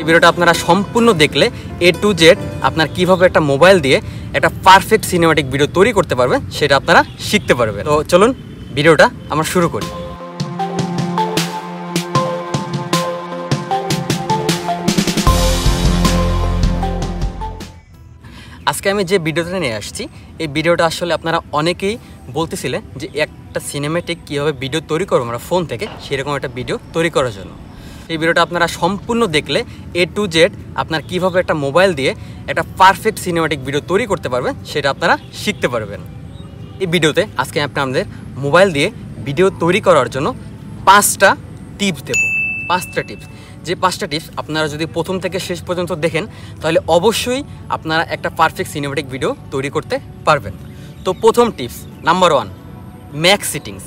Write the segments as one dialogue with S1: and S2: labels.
S1: এই ভিডিওটা আপনারা সম্পূর্ণ দেখলে A to Z আপনার কিভাবে একটা মোবাইল দিয়ে একটা পারফেক্ট সিনেম্যাটিক ভিডিও তৈরি করতে পারবেন সেটা আপনারা শিখতে পারবেন। তো চলুন ভিডিওটা আমরা শুরু করি। আজকে আমি যে ভিডিওটা নিয়ে আসছি এই ভিডিওটা আসলে আপনারা অনেকেই বলতেছিলেন যে একটা সিনেম্যাটিক কীভাবে ভিডিও তৈরি করবো আমরা ফোন থেকে, সেরকম একটা ভিডিও তৈরি করার জন্য। এই ভিডিওটা আপনারা সম্পূর্ণ দেখলে A to Z আপনার কিভাবে একটা মোবাইল দিয়ে একটা পারফেক্ট সিনেম্যাটিক ভিডিও তৈরি করতে পারবেন সেটা আপনারা শিখতে পারবেন। এই ভিডিওতে আজকে আপনাদের মোবাইল দিয়ে ভিডিও তৈরি করার জন্য 5টা টিপস দেব। 5টা টিপস, যে 5টা টিপস আপনারা যদি প্রথম থেকে শেষ পর্যন্ত দেখেন তাহলে অবশ্যই আপনারা একটা পারফেক্ট সিনেম্যাটিক ভিডিও তৈরি করতে পারবেন। তো প্রথম টিপস নাম্বার 1, ম্যাক্স সেটিংস।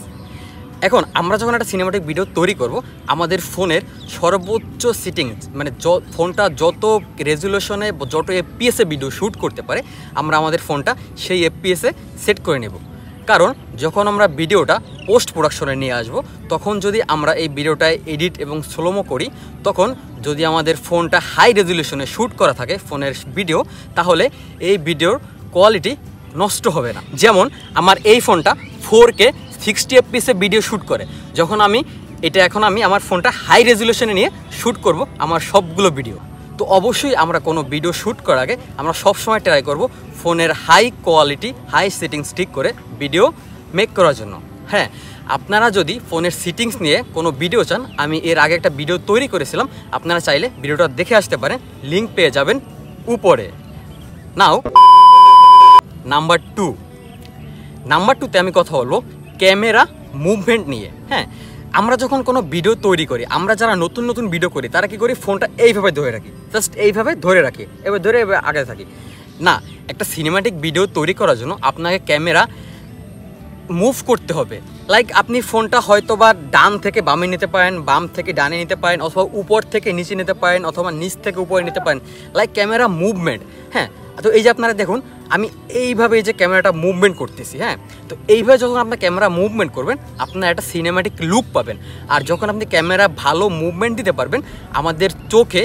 S1: এখন আমরা যখন একটা সিনেম্যাটিক ভিডিও তৈরি করব আমাদের ফোনের সর্বোচ্চ সেটিংস মানে ফোনটা যত রেজুলেশনে যত এফপিএসে ভিডিও শ্যুট করতে পারে আমরা আমাদের ফোনটা সেই এফপিএসে সেট করে নেব। কারণ যখন আমরা ভিডিওটা পোস্ট প্রোডাকশনে নিয়ে আসব তখন যদি আমরা এই ভিডিওটায় এডিট এবং স্লোমো করি, তখন যদি আমাদের ফোনটা হাই রেজুলেশনে শ্যুট করা থাকে ফোনের ভিডিও, তাহলে এই ভিডিওর কোয়ালিটি নষ্ট হবে না। যেমন আমার এই ফোনটা 4K 60 fps ভিডিও শ্যুট করে, যখন আমি আমার ফোনটা হাই রেজুলেশনে নিয়ে শ্যুট করব আমার সবগুলো ভিডিও। তো অবশ্যই আমরা কোনো ভিডিও শ্যুট করার আগে আমরা সবসময় ট্রাই করব ফোনের হাই কোয়ালিটি হাই সেটিংস ঠিক করে ভিডিও মেক করার জন্য। হ্যাঁ, আপনারা যদি ফোনের সেটিংস নিয়ে কোনো ভিডিও চান, আমি এর আগে একটা ভিডিও তৈরি করেছিলাম, আপনারা চাইলে ভিডিওটা দেখে আসতে পারেন, লিঙ্ক পেয়ে যাবেন উপরে। নাও নাম্বার 2তে আমি কথা বলবো ক্যামেরা মুভমেন্ট নিয়ে। হ্যাঁ, আমরা যখন কোনো ভিডিও তৈরি করি, আমরা যারা নতুন নতুন ভিডিও করি তারা কি করি, ফোনটা এইভাবে ধরে রাখি, জাস্ট এইভাবে ধরে রাখি, এবার ধরে আগে থাকি না। একটা সিনেম্যাটিক ভিডিও তৈরি করার জন্য আপনাকে ক্যামেরা মুভ করতে হবে। লাইক আপনি ফোনটা হয়তো বা ডান থেকে বামে নিতে পারেন, বাম থেকে ডানে নিতে পারেন, অথবা উপর থেকে নিচে নিতে পারেন, অথবা নিচ থেকে উপরে নিতে পারেন, লাইক ক্যামেরা মুভমেন্ট। হ্যাঁ, তো এই যে আপনারা দেখুন আমি এইভাবে এই যে ক্যামেরাটা মুভমেন্ট করতেছি। হ্যাঁ, তো এইভাবে যখন আপনার ক্যামেরা মুভমেন্ট করবেন আপনার একটা সিনেম্যাটিক লুক পাবেন। আর যখন আপনি ক্যামেরা ভালো মুভমেন্ট দিতে পারবেন আমাদের চোখে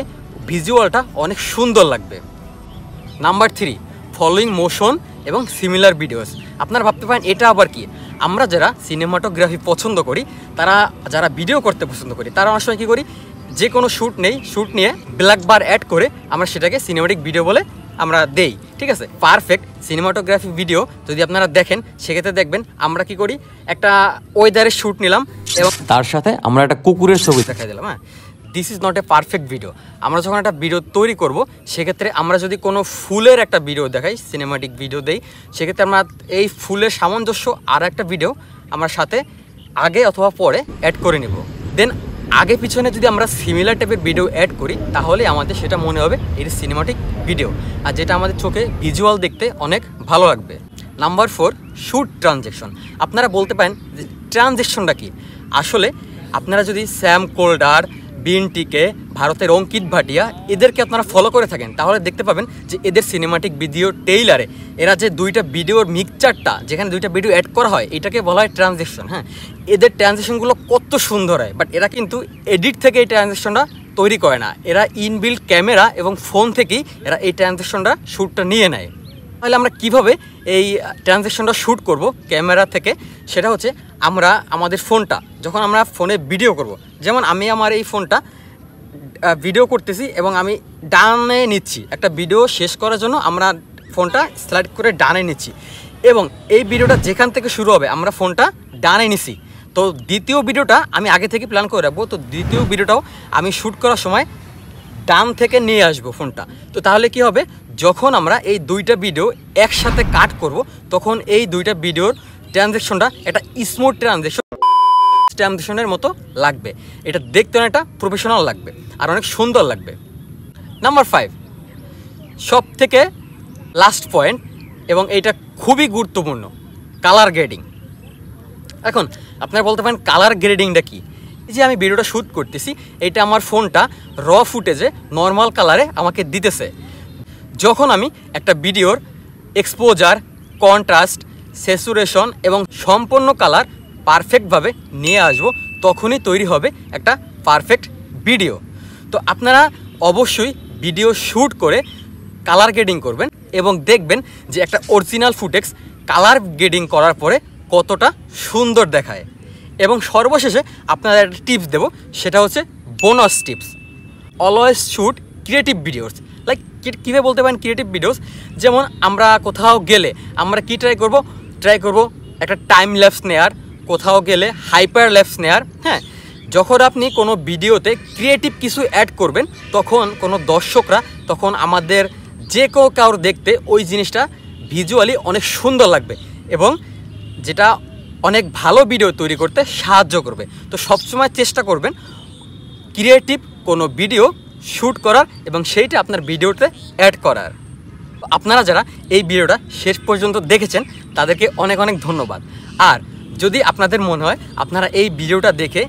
S1: ভিজুয়ালটা অনেক সুন্দর লাগবে। নাম্বার 3, ফলোয়িং মোশন এবং সিমিলার ভিডিওস। আপনারা ভাবতে পারেন এটা আবার কি? আমরা যারা সিনেমাটোগ্রাফি পছন্দ করি, যারা ভিডিও করতে পছন্দ করি, তারা অনেক সময় কী করি, যে কোনো শ্যুট নিয়ে ব্ল্যাক বার অ্যাড করে আমরা সেটাকে সিনেম্যাটিক ভিডিও বলে আমরা দেই। ঠিক আছে, পারফেক্ট সিনেমাটোগ্রাফি ভিডিও যদি আপনারা দেখেন সেক্ষেত্রে দেখবেন আমরা কি করি, একটা ওয়েদারের শ্যুট নিলাম এবং তার সাথে আমরা একটা কুকুরের ছবি দেখাই দিলাম। হ্যাঁ, this is not a perfect video. আমরা যখন একটা ভিডিও তৈরি করব সেক্ষেত্রে আমরা যদি কোনো ফুলের একটা ভিডিও দেখাই, সিনেম্যাটিক ভিডিও দেই, সেক্ষেত্রে আমরা এই ফুলের সামঞ্জস্য আর একটা ভিডিও আমরা সাথে আগে অথবা পরে অ্যাড করে নেব। দেন আগে পিছনে যদি আমরা সিমিলার টাইপের ভিডিও অ্যাড করি তাহলে আমাদের সেটা মনে হবে এর সিনেম্যাটিক ভিডিও, আর যেটা আমাদের চোখে ভিজুয়াল দেখতে অনেক ভালো লাগবে। Number 4, shoot transaction. আপনারা বলতে পারেন যে ট্রানজেকশনটা কি? আসলে আপনারা যদি স্যাম কোল্ডার, বিনটিকে, ভারতের অঙ্কিত ভাটিয়া এদেরকে আপনারা ফলো করে থাকেন তাহলে দেখতে পাবেন যে এদের সিনেম্যাটিক ভিডিও টেইলারে এরা যে 2টা ভিডিওর মিক্সচারটা, যেখানে 2টা ভিডিও অ্যাড করা হয়, এটাকে বলা হয় ট্রানজেকশন। হ্যাঁ, এদের ট্রানজেকশনগুলো কত সুন্দর হয়, বাট এরা কিন্তু এডিট থেকে এই ট্রানজেকশনটা তৈরি করে না, এরা ইনবিল্ট ক্যামেরা এবং ফোন থেকেই এরা এই ট্রানজেকশনটা শ্যুটটা নিয়ে নেয়। তাহলে আমরা কিভাবে এই ট্রানজেকশনটা শ্যুট করব ক্যামেরা থেকে, সেটা হচ্ছে আমরা আমাদের ফোনটা যখন আমরা ফোনে ভিডিও করব, যেমন আমি আমার এই ফোনটা ভিডিও করতেছি এবং আমি ডানে নিচ্ছি, একটা ভিডিও শেষ করার জন্য আমরা ফোনটা স্লাইড করে ডানে নিচ্ছি এবং এই ভিডিওটা যেখান থেকে শুরু হবে আমরা ফোনটা ডানে নিছি। তো দ্বিতীয় ভিডিওটা আমি আগে থেকে প্ল্যান করে রাখবো, তো দ্বিতীয় ভিডিওটাও আমি শ্যুট করার সময় ডান থেকে নিয়ে আসবো ফোনটা। তো তাহলে কি হবে, যখন আমরা এই 2টা ভিডিও একসাথে কাট করব তখন এই 2টা ভিডিওর ট্রানজেকশনটা একটা স্মুথ ট্রানজেকশনের মতো লাগবে, এটা দেখতে অনেকটা প্রফেশনাল লাগবে আর অনেক সুন্দর লাগবে। নাম্বার 5, সব থেকে লাস্ট পয়েন্ট এবং এইটা খুবই গুরুত্বপূর্ণ, কালার গ্রেডিং। এখন আপনারা বলতে পারেন কালার গ্রেডিংটা কি? এই যে আমি ভিডিওটা শ্যুট করতেছি, এটা আমার ফোনটা র ফুটেজে নর্মাল কালারে আমাকে দিতেছে। যখন আমি একটা ভিডিওর এক্সপোজার, কন্ট্রাস্ট, স্যাচুরেশন এবং সম্পূর্ণ কালার পারফেক্টভাবে নিয়ে আসবো তখনই তৈরি হবে একটা পারফেক্ট ভিডিও। তো আপনারা অবশ্যই ভিডিও শ্যুট করে কালার গ্রেডিং করবেন এবং দেখবেন যে একটা অরিজিনাল ফুটেজ কালার গ্রেডিং করার পরে কতটা সুন্দর দেখায়। এবং সর্বশেষে আপনাদের একটা টিপস দেবো, সেটা হচ্ছে bonus tips. Always shoot creative videos. Like কীভাবে বলতে পারেন ক্রিয়েটিভ ভিডিওস, যেমন আমরা কোথাও গেলে আমরা কি ট্রাই করব একটা টাইম ল্যাপস নেয়ার, কোথাও গেলে হাইপার ল্যাপস নেয়ার। হ্যাঁ, যখন আপনি কোনো ভিডিওতে ক্রিয়েটিভ কিছু অ্যাড করবেন তখন কোনো দর্শকরা, তখন আমাদের যে কারোর দেখতে ওই জিনিসটা ভিজুয়ালি অনেক সুন্দর লাগবে এবং যেটা অনেক ভালো ভিডিও তৈরি করতে সাহায্য করবে। তো সবসময় চেষ্টা করবেন ক্রিয়েটিভ কোনো ভিডিও শ্যুট করার এবং সেইটা আপনার ভিডিওতে অ্যাড করার। আপনারা যারা এই ভিডিওটা শেষ পর্যন্ত দেখেছেন তাদেরকে অনেক অনেক ধন্যবাদ। আর যদি আপনাদের মনে হয় আপনারা এই ভিডিওটা দেখে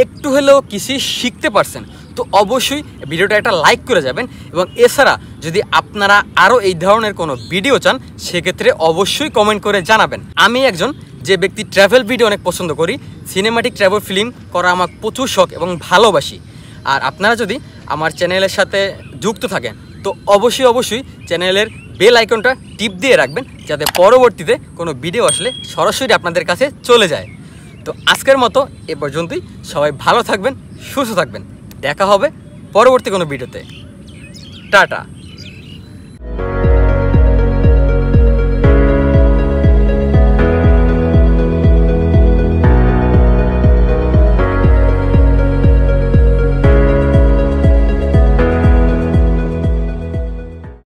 S1: একটু হলেও কিছু শিখতে পারছেন, তো অবশ্যই ভিডিওটা একটা লাইক করে যাবেন। এবং এছাড়া যদি আপনারা আরও এই ধরনের কোনো ভিডিও চান সেক্ষেত্রে অবশ্যই কমেন্ট করে জানাবেন। আমি একজন যে ব্যক্তি ট্রাভেল ভিডিও অনেক পছন্দ করি, সিনেম্যাটিক ট্রাভেল ফিল্ম করা আমার প্রচুর শখ এবং ভালোবাসি। আর আপনারা যদি আমার চ্যানেলের সাথে যুক্ত থাকেন তো অবশ্যই চ্যানেলের বেল আইকনটা টিপ দিয়ে রাখবেন, যাতে পরবর্তীতে কোনো ভিডিও আসলে সরাসরি আপনাদের কাছে চলে যায়। তো আজকের মতো এ পর্যন্তই। সবাই ভালো থাকবেন, সুস্থ থাকবেন। দেখা হবে পরবর্তী কোনো ভিডিওতে। টাটা।